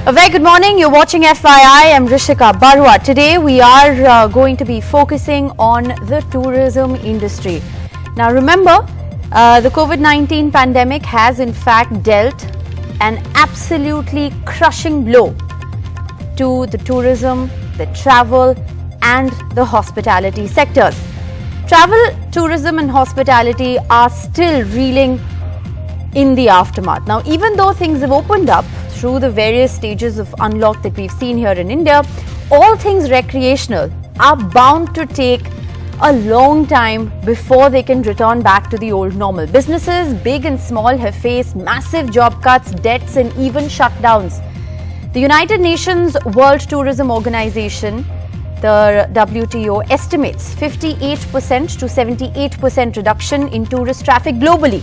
A very good morning. You're watching FYI. I'm Rishika Barua. Today we are going to be focusing on the tourism industry. Now remember, the COVID-19 pandemic has in fact dealt an absolutely crushing blow to the tourism, the travel and the hospitality sectors. Travel, tourism and hospitality are still reeling in the aftermath. Now, even though things have opened up through the various stages of unlock that we've seen here in India, all things recreational are bound to take a long time before they can return back to the old normal. Businesses, big and small, have faced massive job cuts, debts and even shutdowns. The United Nations World Tourism Organization, the WTO, estimates 58% to 78% reduction in tourist traffic globally.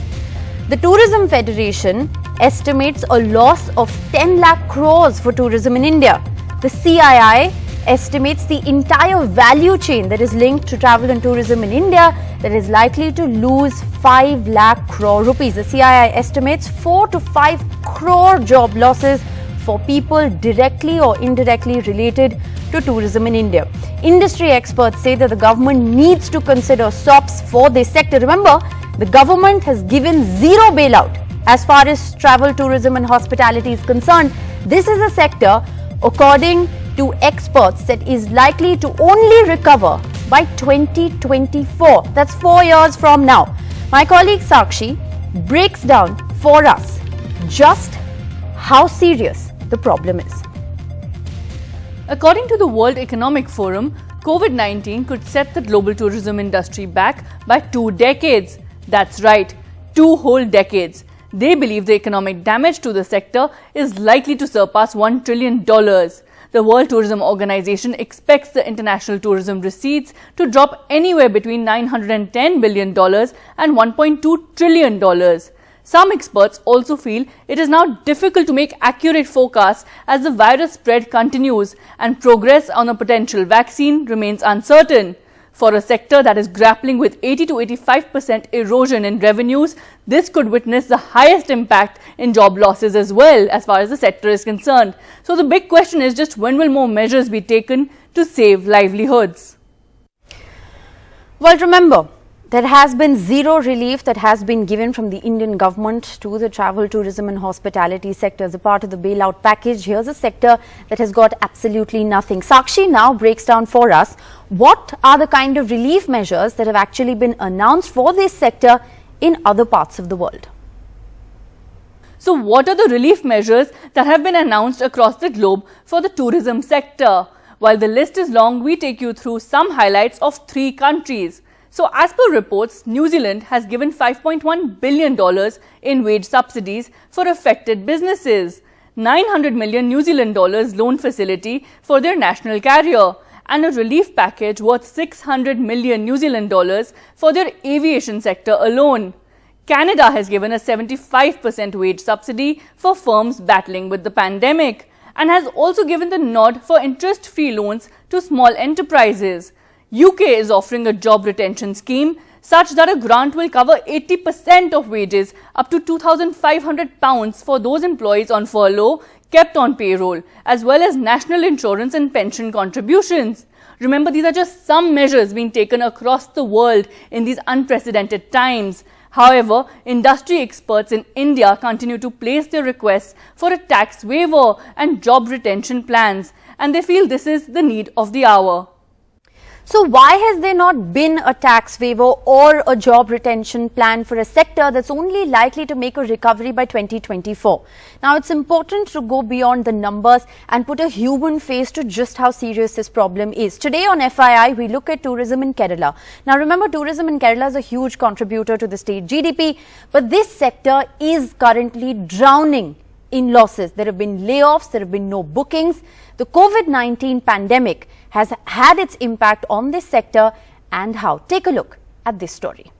The Tourism Federation estimates a loss of 10 lakh crores for tourism in India. The CII estimates the entire value chain that is linked to travel and tourism in India that is likely to lose 5 lakh crore rupees. The CII estimates 4 to 5 crore job losses for people directly or indirectly related to tourism in India. Industry experts say that the government needs to consider SOPs for this sector. Remember, the government has given zero bailout as far as travel, tourism and hospitality is concerned. This is a sector, according to experts, that is likely to only recover by 2024. That's 4 years from now. My colleague Sakshi breaks down for us just how serious the problem is. According to the World Economic Forum, COVID-19 could set the global tourism industry back by 2 decades. That's right, 2 whole decades. They believe the economic damage to the sector is likely to surpass $1 trillion. The World Tourism Organization expects the international tourism receipts to drop anywhere between $910 billion and $1.2 trillion. Some experts also feel it is now difficult to make accurate forecasts as the virus spread continues and progress on a potential vaccine remains uncertain. For a sector that is grappling with 80 to 85% erosion in revenues, this could witness the highest impact in job losses as well as far as the sector is concerned. So the big question is just when will more measures be taken to save livelihoods? Well, remember, there has been zero relief that has been given from the Indian government to the travel, tourism and hospitality sector as a part of the bailout package. Here's a sector that has got absolutely nothing. Sakshi now breaks down for us what are the kind of relief measures that have actually been announced for this sector in other parts of the world. So what are the relief measures that have been announced across the globe for the tourism sector? While the list is long, we take you through some highlights of 3 countries. So as per reports, New Zealand has given $5.1 billion in wage subsidies for affected businesses, 900 million New Zealand dollars loan facility for their national carrier, and a relief package worth 600 million New Zealand dollars for their aviation sector alone. Canada has given a 75% wage subsidy for firms battling with the pandemic and has also given the nod for interest-free loans to small enterprises. UK is offering a job retention scheme such that a grant will cover 80% of wages up to £2,500 for those employees on furlough kept on payroll, as well as national insurance and pension contributions. Remember, these are just some measures being taken across the world in these unprecedented times. However, industry experts in India continue to place their requests for a tax waiver and job retention plans, and they feel this is the need of the hour. So why has there not been a tax waiver or a job retention plan for a sector that's only likely to make a recovery by 2024? Now, it's important to go beyond the numbers and put a human face to just how serious this problem is. Today on FII, we look at tourism in Kerala. Now, remember, tourism in Kerala is a huge contributor to the state GDP, but this sector is currently drowning in losses. There have been layoffs, there have been no bookings. The COVID-19 pandemic has had its impact on this sector and how. Take a look at this story.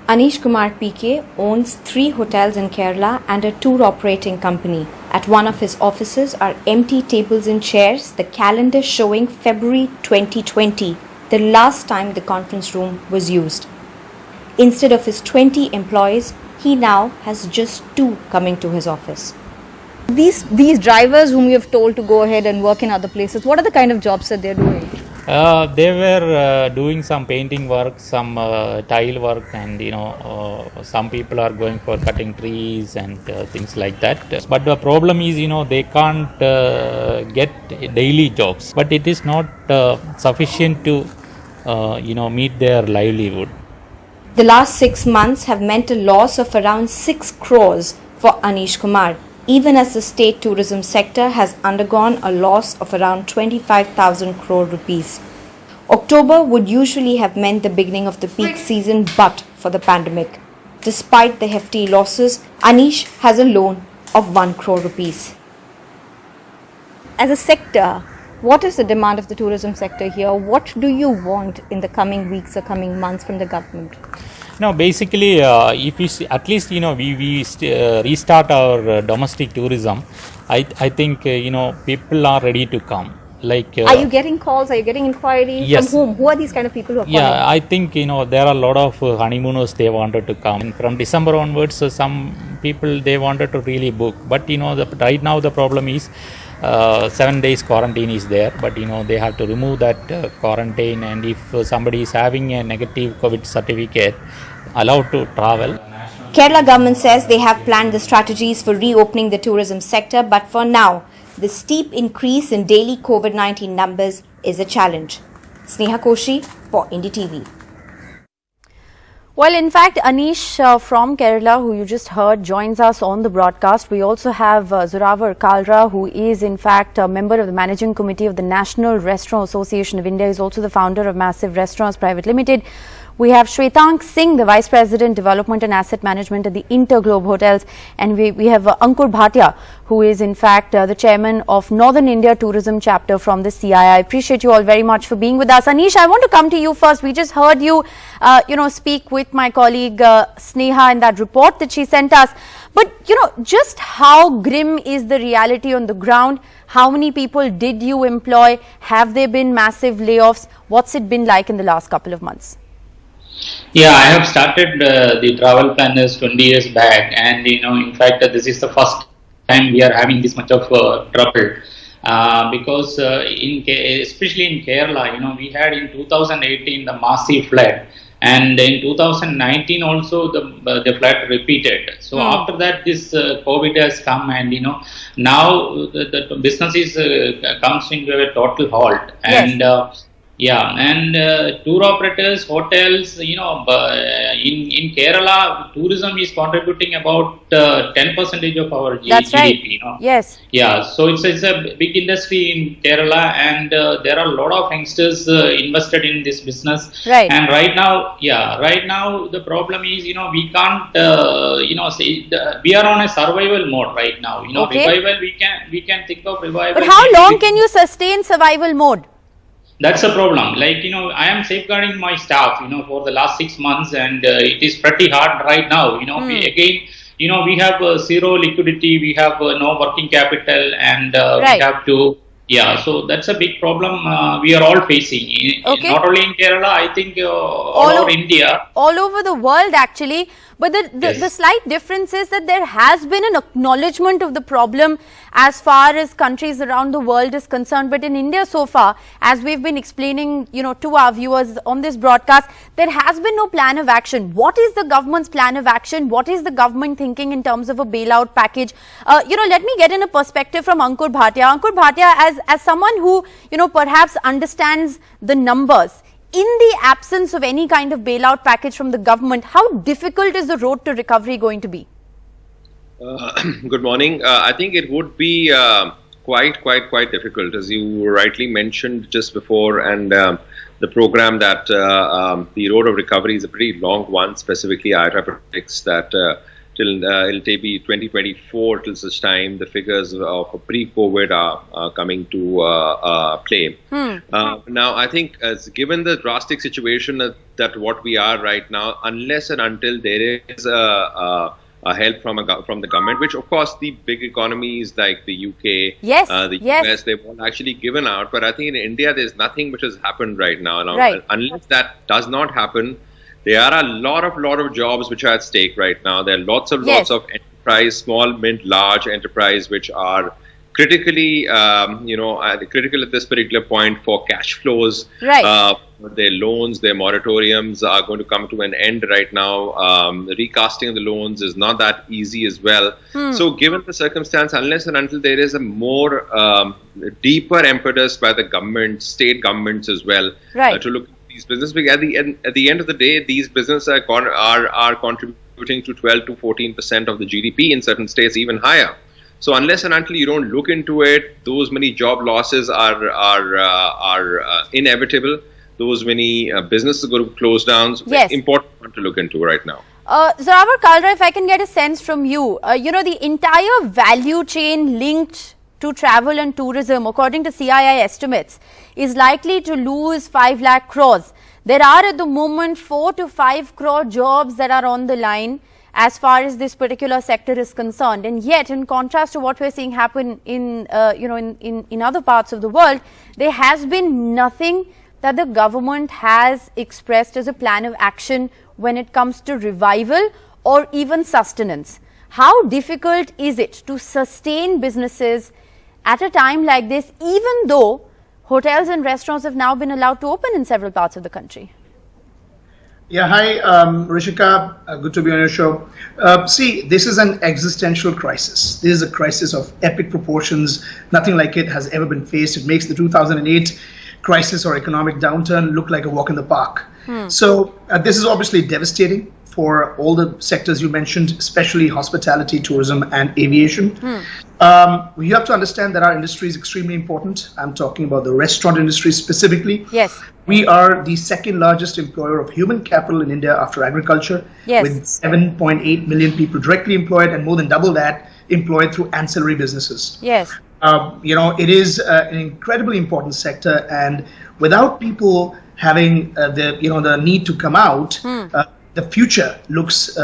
Anish Kumar PK owns 3 hotels in Kerala and a tour operating company. At one of his offices are empty tables and chairs, the calendar showing February 2020, the last time the conference room was used. Instead of his 20 employees, he now has just 2 coming to his office. These drivers whom you have told to go ahead and work in other places, what are the kind of jobs that they're doing? They were doing some painting work, some tile work, and some people are going for cutting trees and things like that. But the problem is, they can't get daily jobs. But it is not sufficient to meet their livelihood. The last 6 months have meant a loss of around 6 crores for Anish Kumar, even as the state tourism sector has undergone a loss of around 25,000 crore rupees. October would usually have meant the beginning of the peak season but for the pandemic. Despite the hefty losses, Anish has a loan of 1 crore rupees. As a sector, what is the demand of the tourism sector here? What do you want in the coming weeks or coming months from the government? No, basically, if we at least we restart our domestic tourism, I think people are ready to come. Are you getting calls? Are you getting inquiries? Yes. From whom? Who are these kind of people who are calling? Yeah, I think there are a lot of honeymooners they wanted to come. And from December onwards, some people they wanted to really book. But right now the problem is 7 days quarantine is there. But they have to remove that quarantine, and if somebody is having a negative COVID certificate, allowed to travel. Kerala government says they have planned the strategies for reopening the tourism sector, but for now, the steep increase in daily COVID-19 numbers is a challenge. Sneha Koshi for NDTV. Well, in fact, Anish from Kerala, who you just heard, joins us on the broadcast. We also have Zorawar Kalra, who is in fact a member of the Managing Committee of the National Restaurant Association of India. He is also the founder of Massive Restaurants Private Limited. We have Shwetank Singh, the Vice President, Development and Asset Management at the Interglobe Hotels. And we have Ankur Bhatia, who is in fact the Chairman of Northern India Tourism Chapter from the CII. I appreciate you all very much for being with us. Anish, I want to come to you first. We just heard you, speak with my colleague Sneha in that report that she sent us. But, just how grim is the reality on the ground? How many people did you employ? Have there been massive layoffs? What's it been like in the last couple of months? Yeah, I have started the travel planners 20 years back, and in fact, this is the first time we are having this much of trouble because especially in Kerala, we had in 2018 the massive flood, and in 2019 also the flood repeated. So after that, this COVID has come, and now the business is comes into a total halt, and. Yes. Tour operators, hotels, in Kerala, tourism is contributing about 10% of our That's GDP. Right. Yes. Yeah, so it's a big industry in Kerala, and there are a lot of youngsters invested in this business. Right. And right now the problem is, we can't, we are on a survival mode right now. Okay. Revival, we can think of revival. But how long can you sustain survival mode? That's a problem. I am safeguarding my staff, for the last 6 months, and it is pretty hard right now. We have zero liquidity, we have no working capital, and Right. we have to. Yeah, so that's a big problem we are all facing. Okay. Not only in Kerala, I think all over India. All over the world, actually. But Yes. the slight difference is that there has been an acknowledgement of the problem as far as countries around the world is concerned. But in India so far, as we've been explaining, to our viewers on this broadcast, there has been no plan of action. What is the government's plan of action? What is the government thinking in terms of a bailout package? Let me get in a perspective from Ankur Bhatia. Ankur Bhatia, as someone who, perhaps understands the numbers, in the absence of any kind of bailout package from the government, how difficult is the road to recovery going to be? Good morning. I think it would be quite difficult, as you rightly mentioned just before, and the program that the road of recovery is a pretty long one. Specifically, IRA predicts that it'll take 2024 till such time the figures of pre-COVID are coming to play. Now, I think given the drastic situation that what we are right now, unless and until there is a help from the government, which of course the big economies like the UK, Yes, the yes. US, they've all actually given out. But I think in India, there's nothing which has happened right now. Right. Unless that does not happen, there are a lot of jobs which are at stake right now. There are lots of enterprise, small, mid, large enterprise, which are critically, critical at this particular point for cash flows. Right. Their loans, their moratoriums are going to come to an end right now. The recasting of the loans is not that easy as well. So given the circumstance, unless and until there is a more deeper impetus by the government, state governments as well, Right. to look at these businesses, because at the end of the day, these businesses are contributing to 12 to 14% of the GDP in certain states, even higher. So unless and until you don't look into it, those many job losses are inevitable. Those many businesses are going to close down. So Yes. Important one to look into right now. Zorawar Kalra, if I can get a sense from you, the entire value chain linked to travel and tourism, according to CII estimates, is likely to lose 5 lakh crores. There are at the moment 4 to 5 crore jobs that are on the line as far as this particular sector is concerned, and yet, in contrast to what we're seeing happen in other parts of the world, there has been nothing that the government has expressed as a plan of action when it comes to revival or even sustenance. How difficult is it to sustain businesses at a time like this, even though hotels and restaurants have now been allowed to open in several parts of the country? Yeah, hi, Rishika. Good to be on your show. See, this is an existential crisis. This is a crisis of epic proportions. Nothing like it has ever been faced. It makes the 2008 crisis or economic downturn look like a walk in the park. So this is obviously devastating for all the sectors you mentioned, especially hospitality, tourism, and aviation. You have to understand that our industry is extremely important. I'm talking about the restaurant industry specifically. Yes. We are the second largest employer of human capital in India after agriculture, Yes. with 7.8 million people directly employed and more than double that employed through ancillary businesses. Yes. It is an incredibly important sector, and without people having the need to come out, the future looks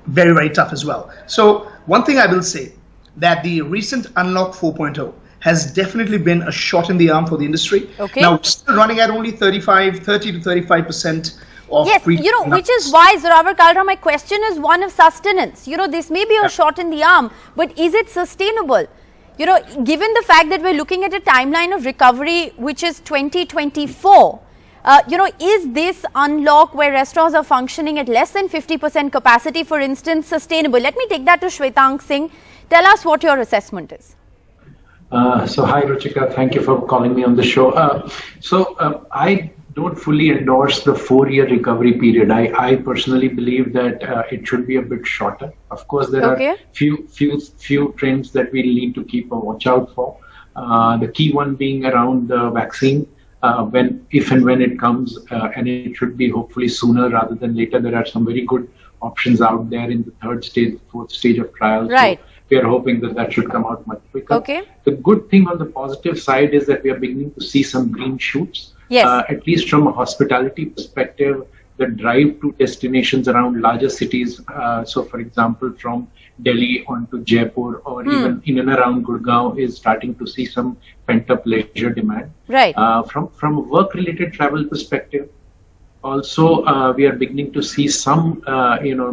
very, very tough as well. So one thing I will say, that the recent Unlock 4.0 has definitely been a shot in the arm for the industry. Okay. Now, we're still running at only 30 to 35% of Yes, which is why, Zorawar Kalra, my question is one of sustenance. This may be a shot in the arm, but is it sustainable? Given the fact that we're looking at a timeline of recovery, which is 2024, is this unlock where restaurants are functioning at less than 50% capacity, for instance, sustainable? Let me take that to Shwetank Singh. Tell us what your assessment is. So hi Ruchika, thank you for calling me on the show. I don't fully endorse the 4-year recovery period. I personally believe that it should be a bit shorter. Of course, there are few trends that we need to keep a watch out for. The key one being around the vaccine, if and when it comes, and it should be hopefully sooner rather than later. There are some very good options out there in the 3rd stage, 4th stage of trials. Right. So we are hoping that should come out much quicker. Okay. The good thing on the positive side is that we are beginning to see some green shoots. Yes. At least from a hospitality perspective, the drive to destinations around larger cities. So, for example, from Delhi on to Jaipur or even in and around Gurgaon is starting to see some pent-up leisure demand. Right. From a work-related travel perspective, also we are beginning to see some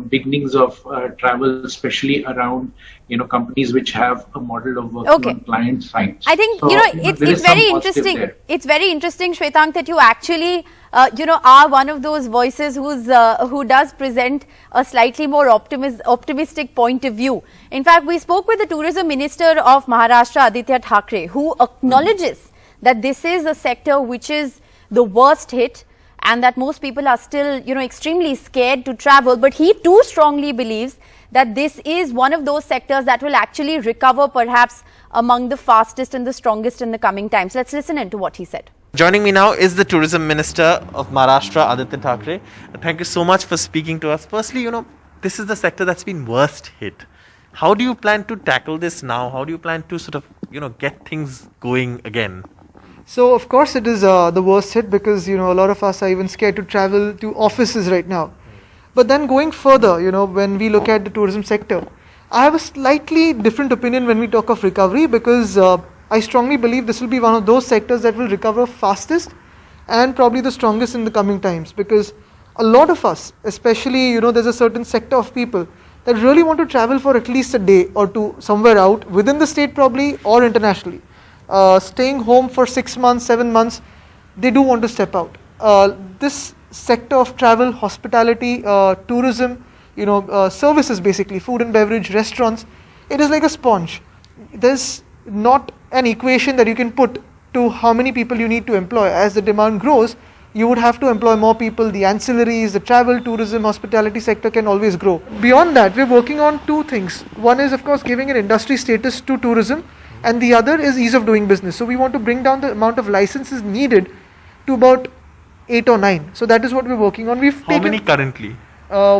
beginnings of travel, especially around companies which have a model of working on client sites. I think it's very interesting. It's very interesting, Shwetank, that you actually are one of those voices who does present a slightly more optimistic point of view. In fact, we spoke with the Tourism Minister of Maharashtra, Aditya Thackeray, who acknowledges that this is a sector which is the worst hit, and that most people are still, extremely scared to travel. But he too strongly believes that this is one of those sectors that will actually recover perhaps among the fastest and the strongest in the coming times. Let's listen into what he said. Joining me now is the Tourism Minister of Maharashtra, Aditya Thackeray. Thank you so much for speaking to us. Firstly, this is the sector that's been worst hit. How do you plan to tackle this now? How do you plan to sort of, get things going again? So, of course, it is the worst hit because, a lot of us are even scared to travel to offices right now. But then going further, when we look at the tourism sector, I have a slightly different opinion when we talk of recovery because I strongly believe this will be one of those sectors that will recover fastest and probably the strongest in the coming times, because a lot of us, especially, there's a certain sector of people that really want to travel for at least a day or two somewhere out within the state probably or internationally. Staying home for 6 months, 7 months, they do want to step out. This sector of travel, hospitality, tourism, services basically, food and beverage, restaurants, it is like a sponge. There's not an equation that you can put to how many people you need to employ. As the demand grows, you would have to employ more people. The ancillaries, the travel, tourism, hospitality sector can always grow. Beyond that, we're working on two things. One is, of course, giving an industry status to tourism, and the other is ease of doing business. So we want to bring down the amount of licenses needed to about 8 or 9. So that is what we're working on. How many currently?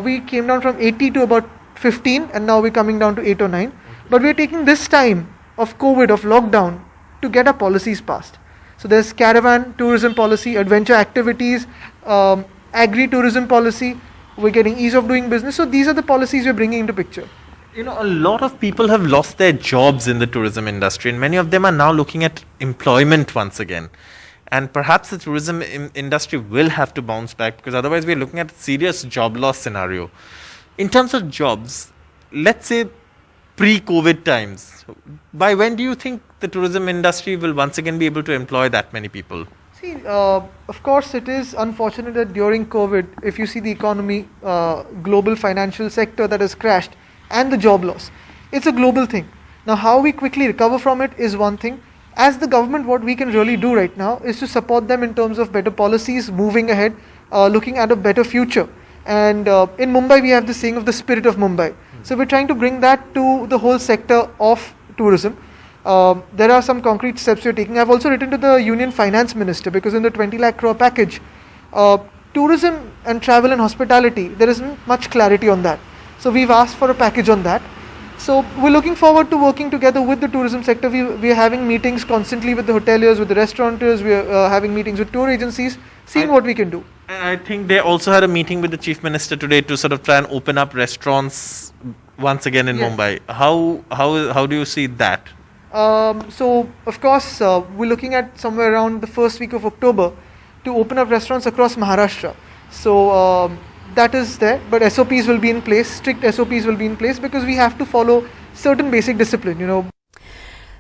We came down from 80 to about 15, and now we're coming down to 8 or 9. But we're taking this time of COVID, of lockdown, to get our policies passed. So there's caravan tourism policy, adventure activities, agri-tourism policy. We're getting ease of doing business. So these are the policies we're bringing into picture. A lot of people have lost their jobs in the tourism industry, and many of them are now looking at employment once again. And perhaps the tourism industry will have to bounce back, because otherwise we're looking at a serious job loss scenario. In terms of jobs, let's say pre-COVID times, by when do you think the tourism industry will once again be able to employ that many people? See, of course, it is unfortunate that during COVID, if you see the economy, global financial sector that has crashed, and the job loss, it's a global thing. Now, how we quickly recover from it is one thing. As the government, what we can really do right now is to support them in terms of better policies, moving ahead, looking at a better future. And in Mumbai, we have the saying of the spirit of Mumbai. So we're trying to bring that to the whole sector of tourism. There are some concrete steps we're taking. I've also written to the Union Finance Minister, because in the 20 lakh crore package, tourism and travel and hospitality, there isn't much clarity on that. So we've asked for a package on that. So we're looking forward to working together with the tourism sector. We are having meetings constantly with the hoteliers, with the restaurateurs. We are having meetings with tour agencies, seeing what we can do. I think they also had a meeting with the Chief Minister today to sort of try and open up restaurants once again in Mumbai. How do you see that? So of course, we're looking at somewhere around the first week of October to open up restaurants across Maharashtra. So that is there, but SOPs will be in place, strict SOPs will be in place, because we have to follow certain basic discipline,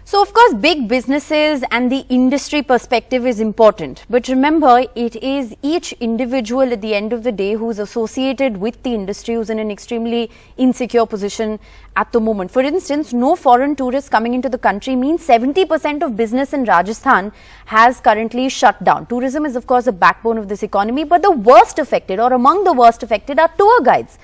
So, of course, big businesses and the industry perspective is important. But remember, it is each individual at the end of the day who's associated with the industry who's in an extremely insecure position at the moment. For instance, no foreign tourists coming into the country means 70% of business in Rajasthan has currently shut down. Tourism is, of course, the backbone of this economy, but the worst affected, or among the worst affected, are tour guides,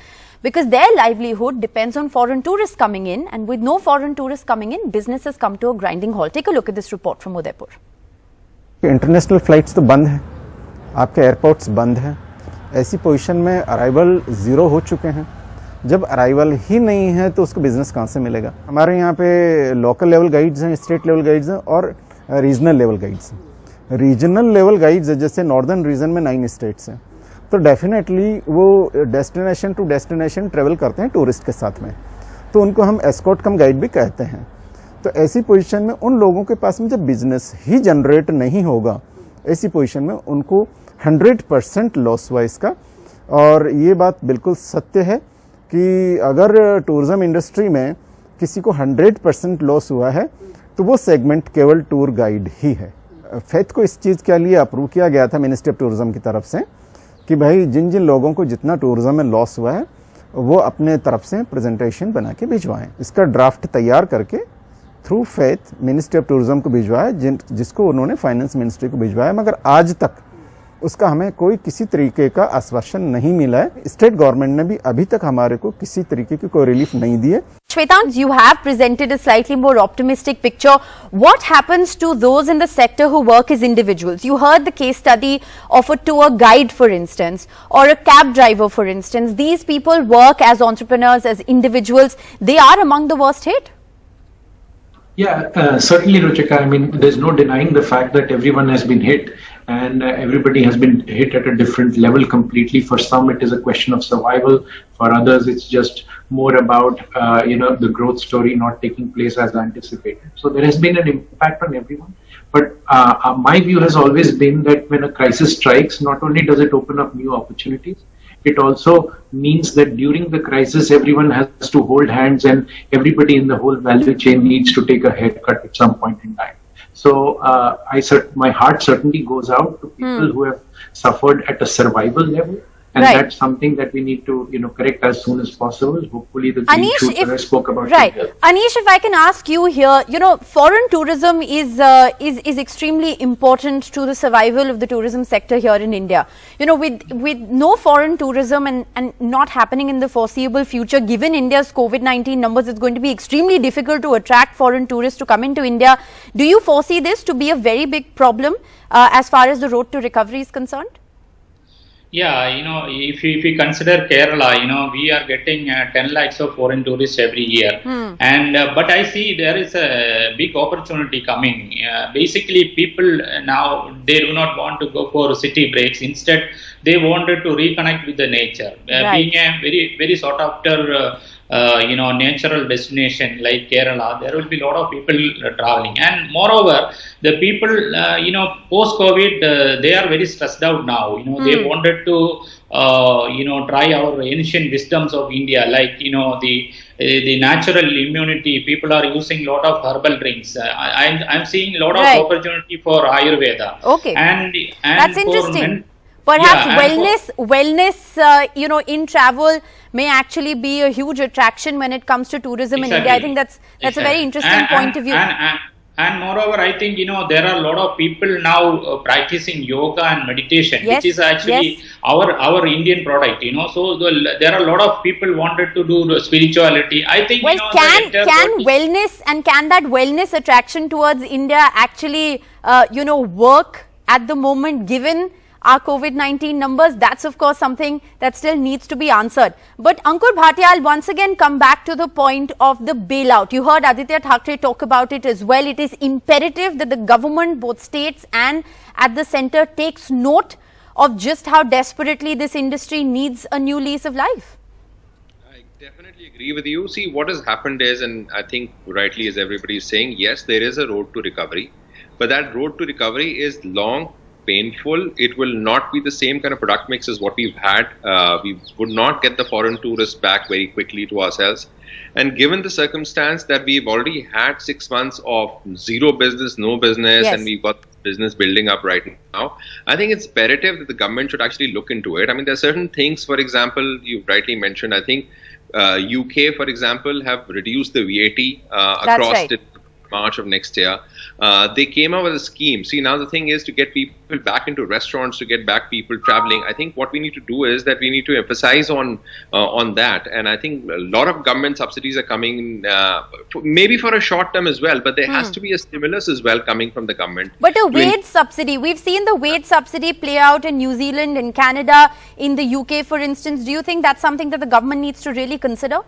because their livelihood depends on foreign tourists coming in, and with no foreign tourists coming in, business has come to a grinding halt. Take a look at this report from Udaipur. International flights तो बंद हैं, आपके airports बंद हैं, ऐसी position में arrival zero हो चुके हैं. जब अराइवल ही नहीं है तो उसको बिजनेस कहाँ से मिलेगा? हमारे यहाँ पे लोकल लेवल गाइड्स हैं, स्टेट लेवल गाइड्स हैं और रीजनल लेवल गाइड्स हैं. रीजनल लेवल गाइड्स जैसे नॉर्दर्न रीजन में 9 स्टेट्स हैं, तो डेफिनेटली वो डेस्टिनेशन टू डेस्टिनेशन ट्रेवल करते हैं टूरिस्ट के साथ में, तो उनको हम एस्कॉर्ट कम गाइड भी कहते हैं. तो ऐसी पोजीशन में उन लोगों के पास में जब बिजनेस ही जनरेट नहीं होगा, ऐसी पोजीशन में उनको 100% लॉस हुआ इसका. और ये बात बिल्कुल सत्य है कि अगर टूरिज्म इंडस्ट्री में किसी को 100% लॉस हुआ है तो वो सेगमेंट केवल टूर गाइड ही है. फेथ को इस चीज़ के लिए अप्रूव किया गया था मिनिस्ट्री ऑफ टूरिज्म की तरफ से कि भाई जिन जिन लोगों को जितना टूरिज्म में लॉस हुआ है वो अपने तरफ से प्रेजेंटेशन बना के भिजवाएं. इसका ड्राफ्ट तैयार करके through faith ministry of tourism को भिजवाया, जिसको उन्होंने फाइनेंस मिनिस्ट्री को भिजवाया, मगर आज तक उसका हमें कोई किसी तरीके का आश्वासन नहीं मिला है. स्टेट गवर्नमेंट ने भी अभी तक हमारे को किसी तरीके की कोई रिलीफ नहीं दी है. Shwetank, you have presented a slightly more optimistic picture. What happens to those in the sector who work as individuals? You heard the case study of a tour guide, for instance, or a cab driver, for instance. These people work as entrepreneurs, as individuals. They are among the worst hit. Yeah, certainly, Ruchika. I mean, there's no denying the fact that everyone has been hit, and everybody has been hit at a different level completely. For some, it is a question of survival. For others, it's just more about, the growth story not taking place as anticipated. So there has been an impact on everyone. But my view has always been that when a crisis strikes, not only does it open up new opportunities, it also means that during the crisis, everyone has to hold hands and everybody in the whole value chain needs to take a haircut at some point in time. So my heart certainly goes out to people who have suffered at a survival level. And that's something that we need to, correct as soon as possible. Hopefully, the green shoot that I spoke about. Right, Anish, if I can ask you here, foreign tourism is extremely important to the survival of the tourism sector here in India. With no foreign tourism and not happening in the foreseeable future, given India's COVID-19 numbers, it's going to be extremely difficult to attract foreign tourists to come into India. Do you foresee this to be a very big problem as far as the road to recovery is concerned? Yeah, if we consider Kerala, we are getting 10 lakhs of foreign tourists every year. And but I see there is a big opportunity coming. Basically, people now, they do not want to go for city breaks. Instead, they wanted to reconnect with the nature. Being a very, very sought after natural destination like Kerala, there will be a lot of people traveling. And moreover, the people, post-COVID, they are very stressed out now. They wanted to, try our ancient wisdoms of India, like, the natural immunity. People are using a lot of herbal drinks. I'm seeing a lot of opportunity for Ayurveda. Okay. And that's interesting. Perhaps wellness, in travel may actually be a huge attraction when it comes to tourism in India. I think that's a very interesting point of view. And moreover, I think, there are a lot of people now practicing yoga and meditation, which is actually our Indian product, So there are a lot of people wanted to do spirituality. I think, can wellness and can that wellness attraction towards India actually, work at the moment, given our COVID-19 numbers? That's of course something that still needs to be answered. But Ankur Bhatia, I'll once again come back to the point of the bailout. You heard Aditya Thackeray talk about it as well. It is imperative that the government, both states and at the centre, takes note of just how desperately this industry needs a new lease of life. I definitely agree with you. See, what has happened is, and I think rightly as everybody is saying, yes, there is a road to recovery, but that road to recovery is long, painful. It will not be the same kind of product mix as what we've had. We would not get the foreign tourists back very quickly to ourselves. And given the circumstance that we've already had 6 months of zero business, no business, and we've got business building up right now, I think it's imperative that the government should actually look into it. I mean, there are certain things, for example, you rightly mentioned, I think UK, for example, have reduced the VAT across March of next year. They came out with a scheme. See, now the thing is to get people back into restaurants, to get back people traveling. I think what we need to do is that we need to emphasize on that. And I think a lot of government subsidies are coming, maybe for a short term as well, but there has to be a stimulus as well coming from the government. But a wage subsidy, we've seen the wage subsidy play out in New Zealand, in Canada, in the UK, for instance. Do you think that's something that the government needs to really consider?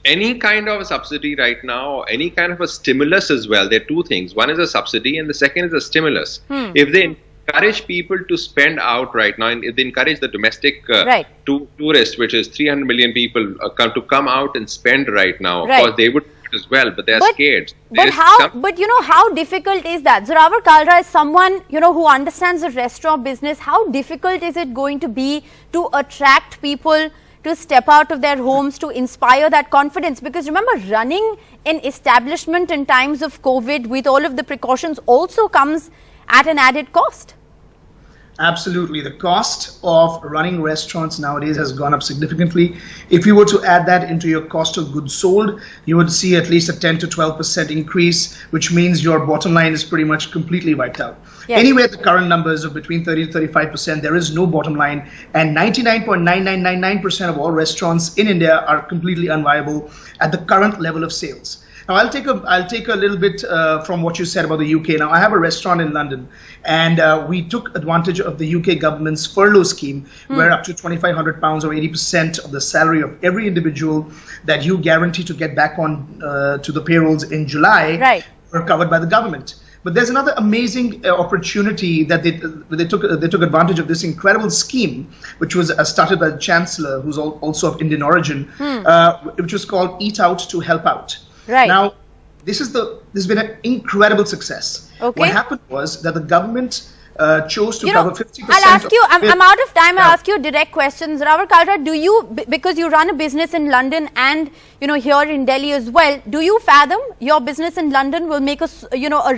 Any kind of a subsidy right now, any kind of a stimulus as well. There are two things. One is a subsidy and the second is a stimulus. If they encourage people to spend out right now, and if they encourage the domestic tourists, which is 300 million people, to come out and spend right now, of course they would do it as well, but they're scared. But how difficult is that? Zorawar Kalra is someone, who understands the restaurant business. How difficult is it going to be to attract people to step out of their homes, to inspire that confidence? Because remember, running an establishment in times of COVID with all of the precautions also comes at an added cost. Absolutely. The cost of running restaurants nowadays has gone up significantly. If you were to add that into your cost of goods sold, you would see at least a 10 to 12% increase, which means your bottom line is pretty much completely wiped out. Anyway, the current numbers of between 30 to 35%, there is no bottom line, and 99.9999% of all restaurants in India are completely unviable at the current level of sales. Now, I'll take a little bit from what you said about the UK. Now, I have a restaurant in London, and we took advantage of the UK government's furlough scheme, where up to £2,500 or 80% of the salary of every individual that you guarantee to get back on to the payrolls in July were covered by the government. But there's another amazing opportunity that they took advantage of this incredible scheme, which was started by the Chancellor, who's also of Indian origin, which was called Eat Out to Help Out. Now, this has been an incredible success. What happened was that the government chose to cover 50%. I'll ask you, I'm out of time. I'll ask you direct questions. Rawar Kalra, do you, because you run a business in London and, here in Delhi as well, do you fathom your business in London will make a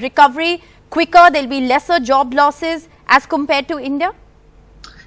recovery quicker, there'll be lesser job losses as compared to India?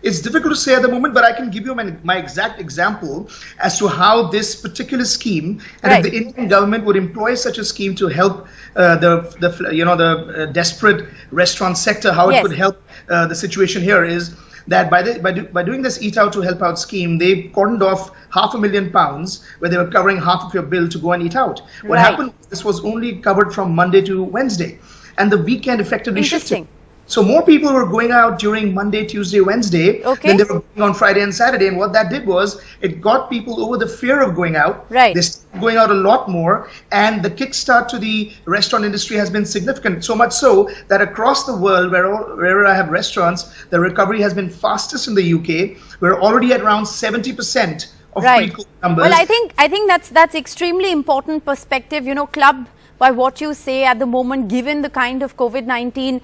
It's difficult to say at the moment, but I can give you my exact example as to how this particular scheme, and if the Indian government would employ such a scheme to help the desperate restaurant sector, how it could help the situation here is that by doing this Eat Out to Help Out scheme, they cordoned off £500,000 where they were covering half of your bill to go and eat out. What happened, this was only covered from Monday to Wednesday, and the weekend effectively shifted. So more people were going out during Monday, Tuesday, Wednesday than they were going on Friday and Saturday. And what that did was it got people over the fear of going out. They started going out a lot more. And the kickstart to the restaurant industry has been significant. So much so that across the world, wherever I have restaurants, the recovery has been fastest in the UK. We're already at around 70% of pre-COVID numbers. Well, I think that's extremely important perspective. Club, by what you say at the moment, given the kind of COVID-19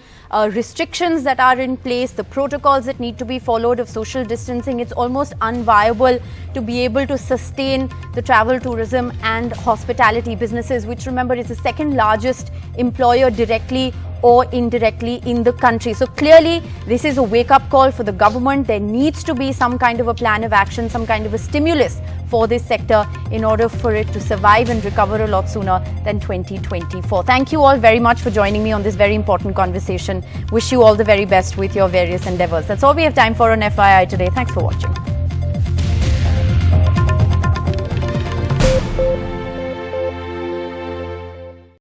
restrictions that are in place, the protocols that need to be followed of social distancing, it's almost unviable to be able to sustain the travel, tourism and hospitality businesses, which remember is the second largest employer directly or indirectly in the country. So clearly this is a wake-up call for the government. There needs to be some kind of a plan of action, some kind of a stimulus for this sector in order for it to survive and recover a lot sooner than 2024. Thank you all very much for joining me on this very important conversation. Wish you all the very best with your various endeavors. That's all we have time for on FYI today. Thanks for watching.